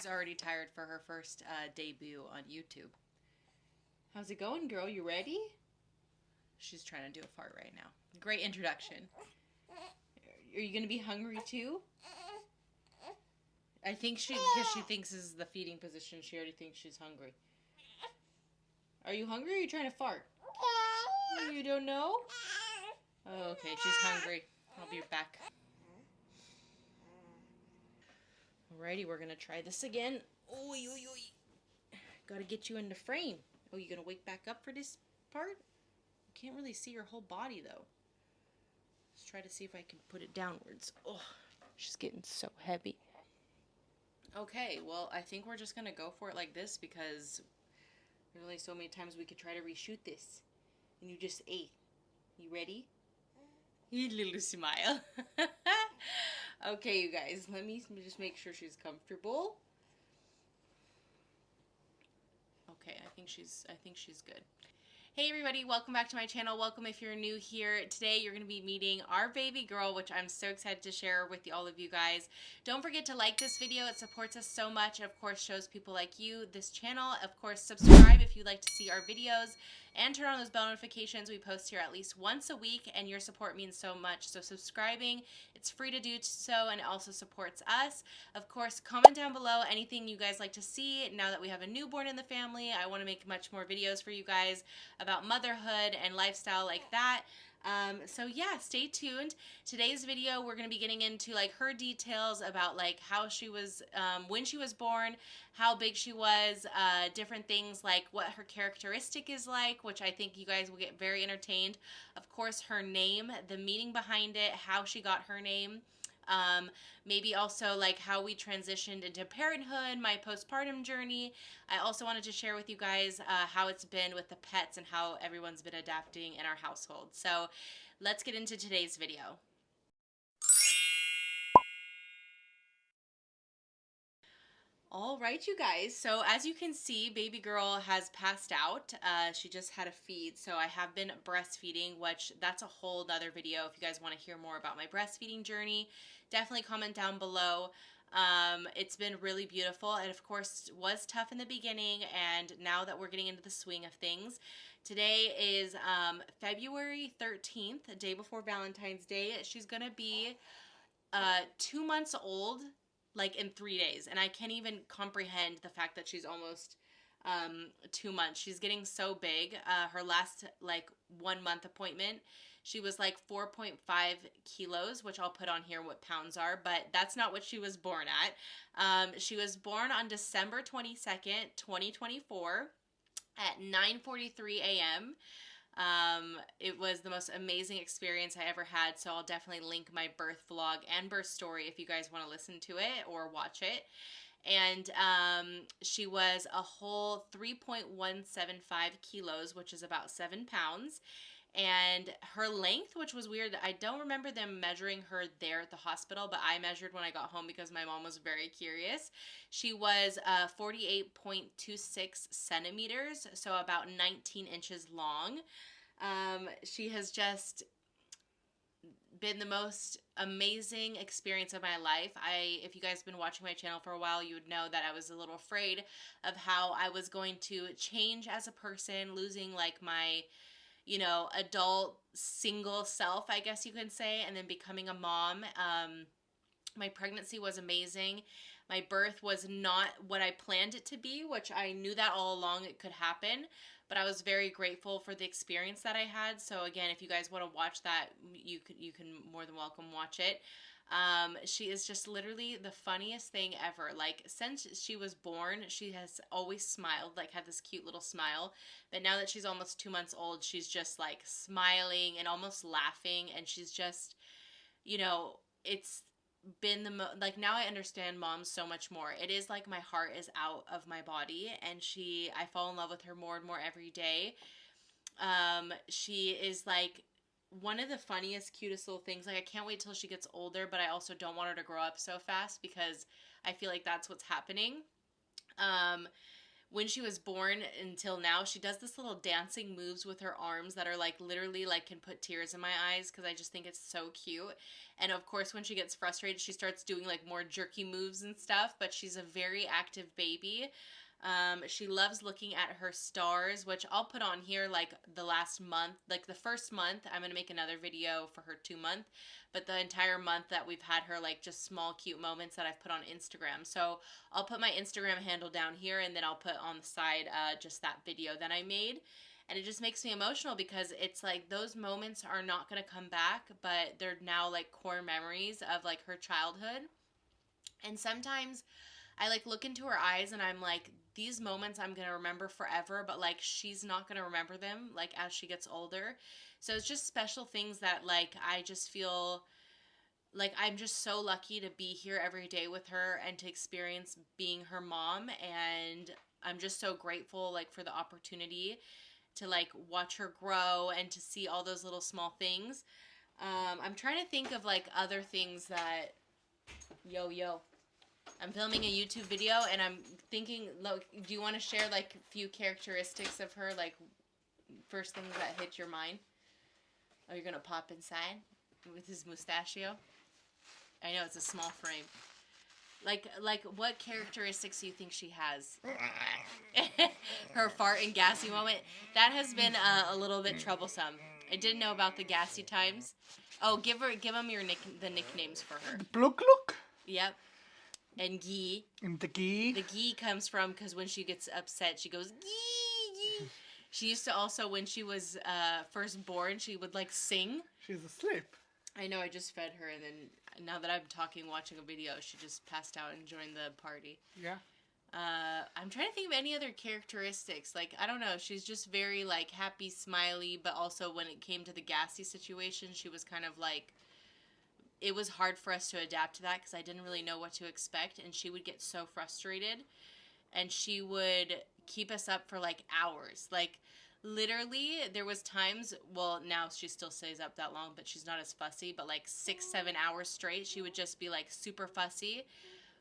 She's already tired for her first debut on YouTube. How's it going, girl? You ready? She's trying to do a fart right now. Great introduction. Are you going to be hungry too? I think because she thinks this is the feeding position, she already thinks she's hungry. Are you hungry or are you trying to fart? You don't know? Oh, okay, she's hungry. I'll be back. Alrighty, we're gonna try this again. Oy, oy, oy. Gotta get you in the frame. Oh, you gonna wake back up for this part? You can't really see your whole body though. Let's try to see if I can put it downwards. Oh, she's getting so heavy. Okay, well, I think we're just gonna go for it like this because there's only so many times we could try to reshoot this. And you just ate. You ready? You little smile. Okay, you guys, let me just make sure she's comfortable. Okay, I think she's good. Hey everybody, welcome back to my channel. Welcome if you're new here. Today you're going to be meeting our baby girl, which I'm so excited to share with all of you guys. Don't forget to like this video. It supports us so much and of course shows people like you this channel. Of course, subscribe if you'd like to see our videos and turn on those bell notifications. We post here at least once a week and your support means so much. So subscribing, it's free to do so and it also supports us. Of course, comment down below anything you guys like to see. Now that we have a newborn in the family, I want to make much more videos for you guys about motherhood and lifestyle like that. So yeah, stay tuned. Today's video, we're going to be getting into like her details about like how she was, when she was born, how big she was, different things like what her characteristic is like, which I think you guys will get very entertained. Of course, her name, the meaning behind it, how she got her name. Maybe also like how we transitioned into parenthood, my postpartum journey. I also wanted to share with you guys how it's been with the pets and how everyone's been adapting in our household. So let's get into today's video. All right, you guys. So as you can see, baby girl has passed out. She just had a feed. So I have been breastfeeding, which that's a whole nother video. If you guys want to hear more about my breastfeeding journey, definitely comment down below. It's been really beautiful. And of course, was tough in the beginning. And now that we're getting into the swing of things, today is February 13th, the day before Valentine's Day. She's going to be 2 months old like in 3 days, and I can't even comprehend the fact that she's almost 2 months. She's getting so big. Her last like 1 month appointment, she was like 4.5 kilos, which I'll put on here what pounds are, but that's not what she was born at. She was born on December 22nd, 2024 at 9:43 a.m. It was the most amazing experience I ever had, so I'll definitely link my birth vlog and birth story if you guys want to listen to it or watch it. And she was a whole 3.175 kilos, which is about 7 pounds. And her length, which was weird, I don't remember them measuring her there at the hospital, but I measured when I got home because my mom was very curious. She was 48.26 centimeters, so about 19 inches long. She has just been the most amazing experience of my life. If you guys have been watching my channel for a while, you would know that I was a little afraid of how I was going to change as a person, losing like my, you know, adult single self, I guess you can say, and then becoming a mom. My pregnancy was amazing. My birth was not what I planned it to be, which I knew that all along it could happen, but I was very grateful for the experience that I had. So again, if you guys want to watch that, you can more than welcome watch it. She is just literally the funniest thing ever. Like, since she was born, she has always smiled, like had this cute little smile. But now that she's almost 2 months old, she's just like smiling and almost laughing. And she's just, you know, it's been like, now I understand moms so much more. It is like my heart is out of my body, and I fall in love with her more and more every day. She is like one of the funniest, cutest little things. Like, I can't wait till she gets older, but I also don't want her to grow up so fast because I feel like that's what's happening. when she was born until now, she does this little dancing moves with her arms that are like literally like can put tears in my eyes because I just think it's so cute. And of course, when she gets frustrated, she starts doing like more jerky moves and stuff, but she's a very active baby. She loves looking at her stars, which I'll put on here like the last month. Like the first month, I'm going to make another video for her 2 month. But the entire month that we've had her, like just small cute moments that I've put on Instagram. So I'll put my Instagram handle down here, and then I'll put on the side just that video that I made. And it just makes me emotional because it's like those moments are not going to come back, but they're now like core memories of like her childhood. And sometimes I like look into her eyes and I'm like, these moments I'm going to remember forever, but like she's not going to remember them like as she gets older. So it's just special things that like I just feel like I'm just so lucky to be here every day with her and to experience being her mom. And I'm just so grateful like for the opportunity to like watch her grow and to see all those little small things. I'm trying to think of like other things that I'm filming a YouTube video and I'm thinking, look, do you want to share like a few characteristics of her, like first things that hit your mind? Oh, you're gonna pop inside with his mustachio? I know it's a small frame. Like what characteristics do you think she has? Her fart and gassy moment. That has been a little bit troublesome. I didn't know about the gassy times. Oh, give them the nicknames for her. Look, look. Yep. And Gee. And the Gee. The Gee comes from because when she gets upset, she goes Gee, Gee. She used to also, when she was first born, she would like sing. She's asleep. I know, I just fed her, and then now that I'm talking, watching a video, she just passed out and joined the party. Yeah. I'm trying to think of any other characteristics. Like, I don't know, she's just very, like, happy, smiley, but also when it came to the gassy situation, she was kind of like, it was hard for us to adapt to that because I didn't really know what to expect, and she would get so frustrated, and she would keep us up for, like, hours. Like, literally, there was times, well, now she still stays up that long, but she's not as fussy, but like 6-7 hours straight, she would just be like super fussy.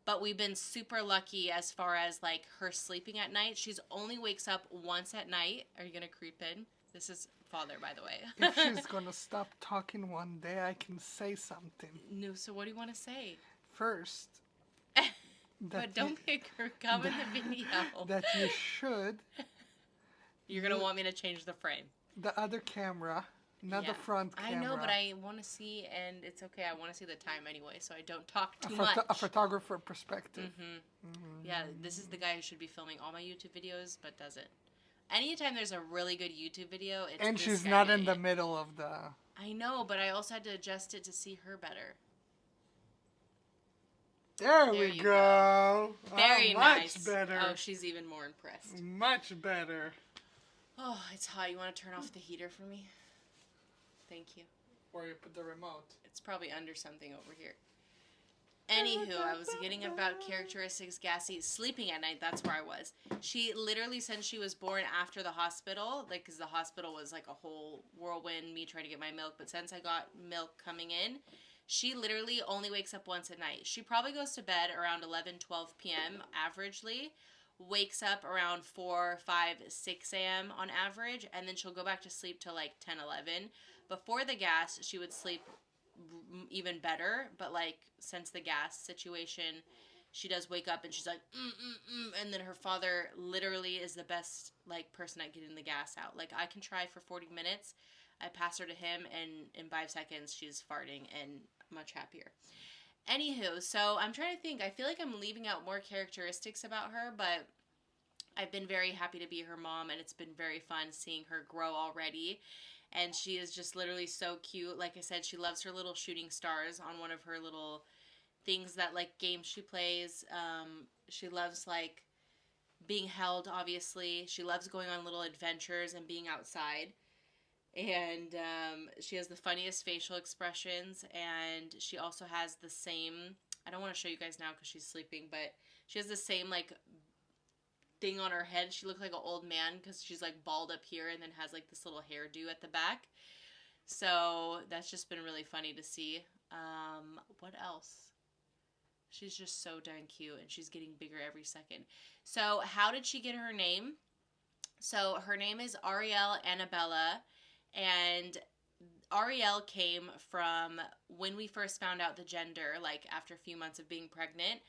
But we've been super lucky as far as like her sleeping at night. She's only wakes up once at night. Are you gonna creep in? This is father, by the way. If she's gonna stop talking one day, I can say something. No, so what do you want to say? First. But don't make her come in the video. That you should. You're going to want me to change the frame. The other camera, not the front camera. I know, but I want to see, and it's okay. I want to see the time anyway, so I don't talk too much. A photographer perspective. Yeah, this is the guy who should be filming all my YouTube videos, but doesn't. Anytime there's a really good YouTube video, it's And this she's guy. not in the middle of the... I know, but I also had to adjust it to see her better. There we go. Very nice. Much better. Oh, she's even more impressed. Much better. Oh, it's hot. You want to turn off the heater for me? Thank you. Where you put the remote. It's probably under something over here. Anywho, I was getting about characteristics, gassy, sleeping at night. That's where I was. She literally, since she was born after the hospital, like, because the hospital was like a whole whirlwind, me trying to get my milk. But since I got milk coming in, she literally only wakes up once at night. She probably goes to bed around 11-12 p.m. averagely. Wakes up around 4, 5, 6 a.m. on average, and then she'll go back to sleep till like 10, 11. Before the gas, she would sleep even better, but like since the gas situation, she does wake up and she's like, and then her father literally is the best like person at getting the gas out. Like I can try for 40 minutes, I pass her to him, and in 5 seconds she's farting and much happier. Anywho, so I'm trying to think. I feel like I'm leaving out more characteristics about her, but I've been very happy to be her mom, and it's been very fun seeing her grow already. And she is just literally so cute. Like I said, she loves her little shooting stars on one of her little things that, like, games she plays. She loves, like, being held, obviously. She loves going on little adventures and being outside. And she has the funniest facial expressions, and she also has the same, I don't want to show you guys now because she's sleeping, but she has the same, like, thing on her head. She looks like an old man because she's, like, bald up here and then has, like, this little hairdo at the back. So that's just been really funny to see. What else? She's just so dang cute, and she's getting bigger every second. So, how did she get her name? So, her name is Ariel Annabella, and Ariel came from when we first found out the gender, like after a few months of being pregnant.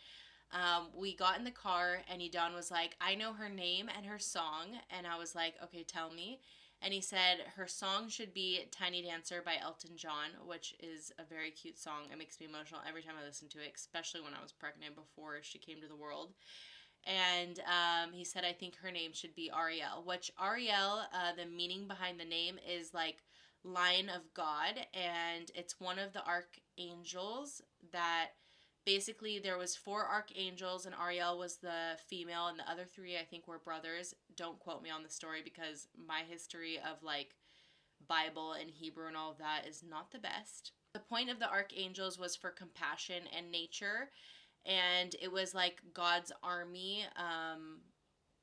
We got in the car, and Edan was like, I know her name and her song. And I was like, okay, tell me. And he said her song should be Tiny Dancer by Elton John, which is a very cute song. It makes me emotional every time I listen to it, especially when I was pregnant before she came to the world. And he said, I think her name should be Ariel, which Ariel, the meaning behind the name is like Lion of God. And it's one of the archangels that basically there was four archangels, and Ariel was the female, and the other three I think were brothers. Don't quote me on the story because my history of like Bible and Hebrew and all of that is not the best. The point of the archangels was for compassion and nature, and it was like God's army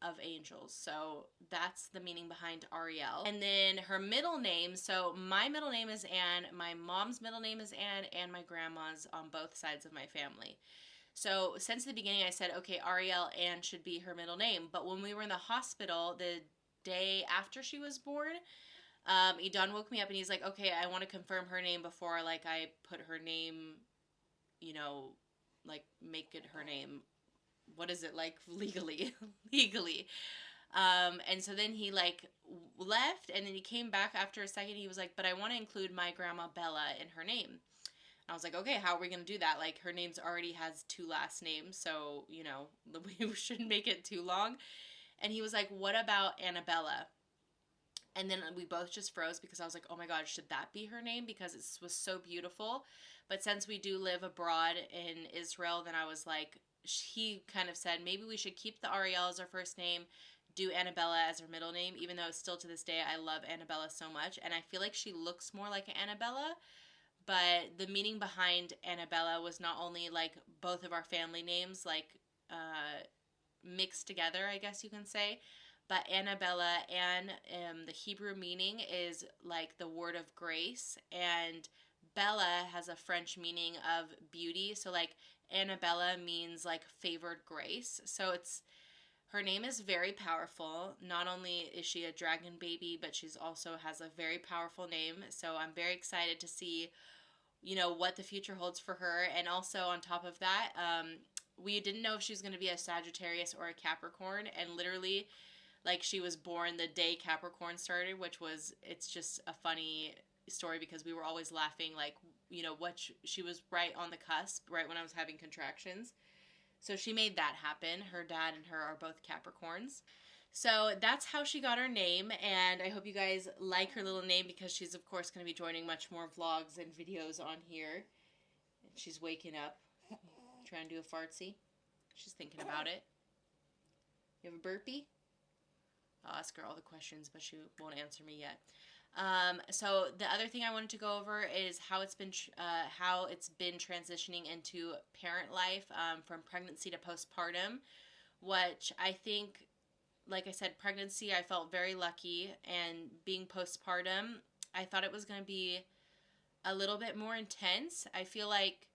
of angels. So that's the meaning behind Ariel. And then her middle name, so my middle name is Anne, my mom's middle name is Anne, and my grandma's on both sides of my family. So since the beginning, I said, okay, Ariel Ann should be her middle name. But when we were in the hospital the day after she was born, Edan woke me up and he's like, okay, I want to confirm her name before like I put her name, you know, like make it her name. What is it like legally? Legally. And so then he like left, and then he came back after a second. He was like, but I want to include my grandma Bella in her name. I was like, okay, how are we going to do that? Like, her name's already has two last names, so, you know, we shouldn't make it too long. And he was like, what about Annabella? And then we both just froze because I was like, oh my God, should that be her name? Because it was so beautiful. But since we do live abroad in Israel, then I was like, he kind of said, maybe we should keep the Ariel as our first name, do Annabella as her middle name, even though still to this day I love Annabella so much. And I feel like she looks more like Annabella, but the meaning behind Annabella was not only like both of our family names, like uh, mixed together, I guess you can say. But Annabella, and the Hebrew meaning is like the word of grace, and Bella has a French meaning of beauty. So like Annabella means like favored grace. So it's her name is very powerful. Not only is she a dragon baby, but she's also has a very powerful name. So I'm very excited to see, you know, what the future holds for her. And also on top of that, we didn't know if she was going to be a Sagittarius or a Capricorn, and literally like she was born the day Capricorn started, which was, it's just a funny story because we were always laughing like, you know, she was right on the cusp, right when I was having contractions. So she made that happen. Her dad and her are both Capricorns. So that's how she got her name, and I hope you guys like her little name because she's, of course, going to be joining much more vlogs and videos on here. She's waking up, trying to do a fartsy. She's thinking about it. You have a burpee? I'll ask her all the questions, but she won't answer me yet. So the other thing I wanted to go over is how it's been transitioning into parent life, from pregnancy to postpartum, which I think, like I said, pregnancy I felt very lucky, and being postpartum, I thought it was going to be a little bit more intense. I feel like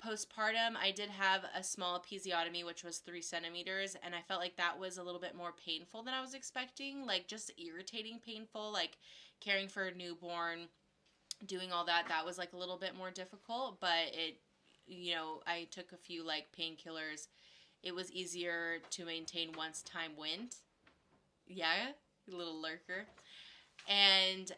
postpartum, I did have a small episiotomy, which was 3 centimeters, and I felt like that was a little bit more painful than I was expecting, like just irritating painful, like caring for a newborn, doing all that. That was like a little bit more difficult, but it, you know, I took a few like painkillers. It was easier to maintain once time went. Yeah, little lurker. And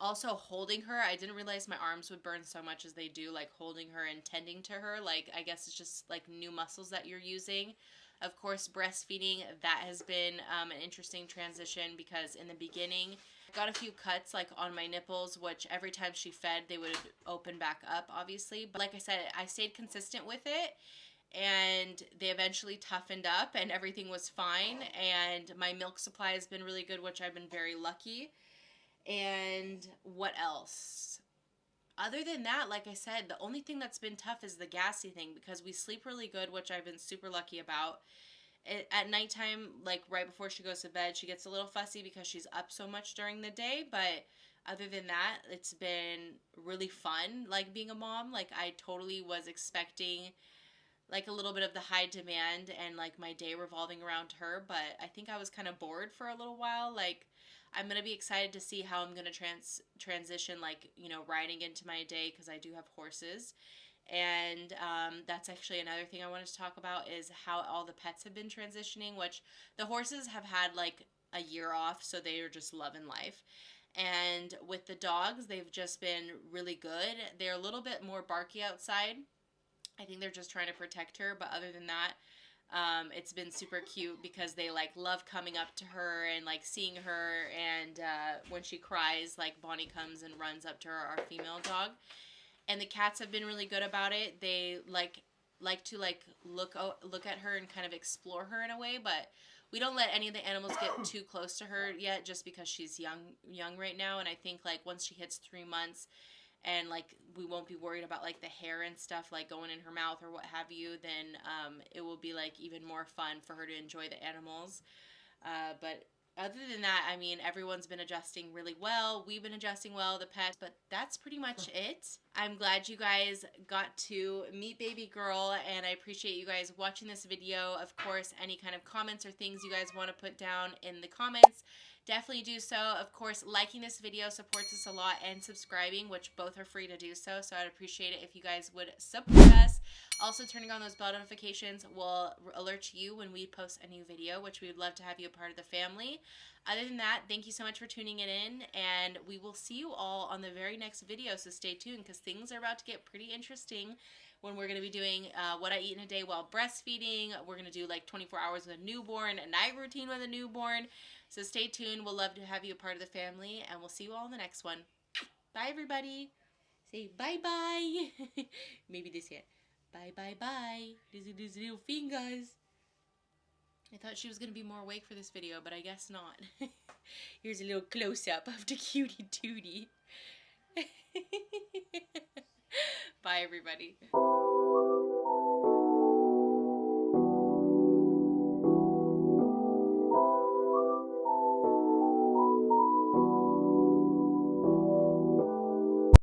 also holding her, I didn't realize my arms would burn so much as they do, like holding her and tending to her. Like, I guess it's just like new muscles that you're using. Of course, breastfeeding, that has been an interesting transition because in the beginning, I got a few cuts like on my nipples, which every time she fed, they would open back up, obviously. But like I said, I stayed consistent with it, and they eventually toughened up and everything was fine. And my milk supply has been really good, which I've been very lucky. And what else? Other than that, like I said, the only thing that's been tough is the gassy thing because we sleep really good, which I've been super lucky about. At nighttime, like right before she goes to bed, she gets a little fussy because she's up so much during the day, but Other than that, it's been really fun, like being a mom. Like I totally was expecting like a little bit of the high demand and like my day revolving around her, but I think I was kind of bored for a little while. Like I'm going to be excited to see how I'm going to transition, like, you know, riding into my day because I do have horses. And that's actually another thing I wanted to talk about is how all the pets have been transitioning, which the horses have had like a year off, so they are just loving life. And with the dogs, they've just been really good. They're a little bit more barky outside. I think they're just trying to protect her, but other than that, it's been super cute because they like love coming up to her and like seeing her. And when she cries, like Bonnie comes and runs up to her, our female dog. And the cats have been really good about it. They like to like look at her and kind of explore her in a way, but we don't let any of the animals get too close to her yet, just because she's young right now. And I think like once she hits 3 months, and like we won't be worried about like the hair and stuff like going in her mouth or what have you, then it will be like even more fun for her to enjoy the animals. But other than that, I mean, everyone's been adjusting really well. We've been adjusting well, the pets, but that's pretty much it. I'm glad you guys got to meet baby girl, and I appreciate you guys watching this video. Of course, any kind of comments or things you guys want to put down in the comments, definitely do so. Of course, liking this video supports us a lot, and subscribing, which both are free to do so. So I'd appreciate it if you guys would support us. Also, turning on those bell notifications will alert you when we post a new video, which we would love to have you a part of the family. Other than that, thank you so much for tuning it in, and we will see you all on the very next video, so stay tuned because things are about to get pretty interesting when we're going to be doing what I eat in a day while breastfeeding. We're going to do like 24 hours with a newborn, a night routine with a newborn, so stay tuned. We'll love to have you a part of the family, and we'll see you all in the next one. Bye, everybody. Say bye-bye. Maybe this here. Bye, bye, bye. These little fingers. I thought she was going to be more awake for this video, but I guess not. Here's a little close-up of the cutie tootie. Bye, everybody.